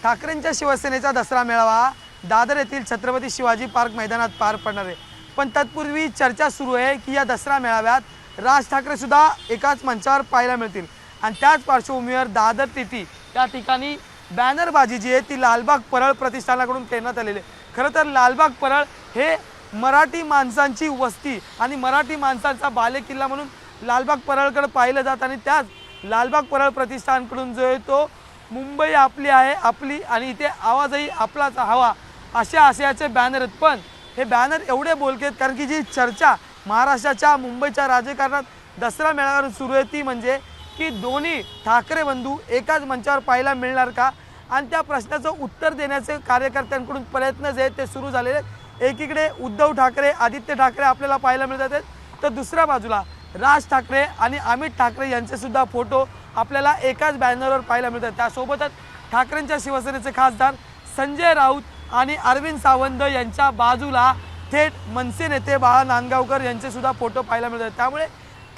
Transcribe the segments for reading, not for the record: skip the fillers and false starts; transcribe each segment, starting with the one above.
ठाकरेंच्या शिवसेनेचा दसरा मेळावा दादर येथील छत्रपती शिवाजी पार्क मैदानात पार पडणार आहे। पण तत्पूर्वी चर्चा सुरू आहे की या दसरा मेळाव्यात राज ठाकरे सुद्धा एकाच मंचावर पाहायला मिळतील आणि त्याच पार्श्वभूमीवर दादर टीटी त्या ठिकाणी बॅनरबाजी जी आहे ती लालबाग परळ प्रतिष्ठानाकडून करण्यात आलेली आहे। खरं तर लालबाग परळ हे मराठी माणसांची वस्ती आणि मराठी माणसांचा बालेकिल्ला म्हणून लालबाग परळकडे पाहिलं जात आणि त्याच लालबाग परळ प्रतिष्ठानकडून जो आहे तो मुंबई आपली आहे आपली आणि इथे आवाजही आपलाच हवा अशा आशयाचे बॅनर आहेत। पण हे बॅनर एवढे बोलके आहेत कारण की जी चर्चा महाराष्ट्राच्या मुंबईच्या राजकारणात दसरा मेळाव्यावर सुरू आहे ती म्हणजे की दोन्ही ठाकरे बंधू एकाच मंचावर पाहायला मिळणार का आणि त्या प्रश्नाचं उत्तर देण्याचे कार्यकर्त्यांकडून प्रयत्न जे आहेत ते सुरू झालेले आहेत। एकीकडे उद्धव ठाकरे आदित्य ठाकरे आपल्याला पाहायला मिळतात आहेत तर दुसऱ्या बाजूला राज ठाकरे आणि अमित ठाकरे यांचे सुद्धा फोटो आपल्याला एकाच बॅनरवर पाहायला मिळतात। त्यासोबतच ठाकरेंच्या शिवसेनेचे खासदार संजय राऊत आणि अरविंद सावंत यांच्या बाजूला थेट मनसे नेते बाळा नांदगावकर यांचे सुद्धा फोटो पाहायला मिळतात। त्यामुळे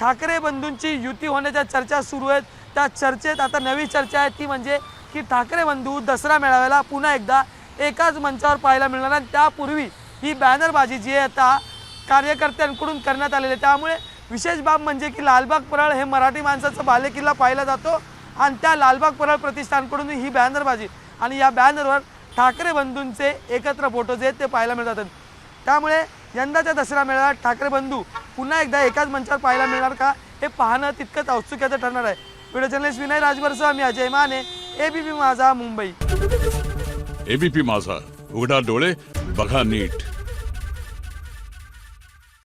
ठाकरे बंधूंची युती होण्याच्या चर्चा सुरू आहेत। त्या चर्चेत आता नवी चर्चा आहे ती म्हणजे की ठाकरे बंधू दसरा मेळाव्याला पुन्हा एकदा एकाच मंचावर पाहायला मिळणार आणि त्यापूर्वी ही बॅनरबाजी जी आहे आता कार्यकर्त्यांकडून करण्यात आलेली आहे। त्यामुळे विशेष बाब म्हणजे की लालबाग परळ हे मराठी माणसाचा बालेकिल्ला पाहिला जातो आणि त्या लालबाग परळ प्रतिष्ठानकडून ही बॅनरबाजी आणि या बॅनरवर ठाकरे बंधूंचे एकत्र फोटो जे आहेत ते पाहायला मिळतात। त्यामुळे यंदाच्या दसरा मेळाव्यात ठाकरे बंधू पुन्हा एकदा एकाच मंचावर पाहायला मिळणार का हे पाहणं तितकंच औत्सुक्याचं ठरणार आहे। व्हिडिओ जर्नलिस्ट विनय राजवरसह मी अजय माने, एबीपी माझा मुंबई। एबीपी माझा, उघडा डोळे बघा नीट।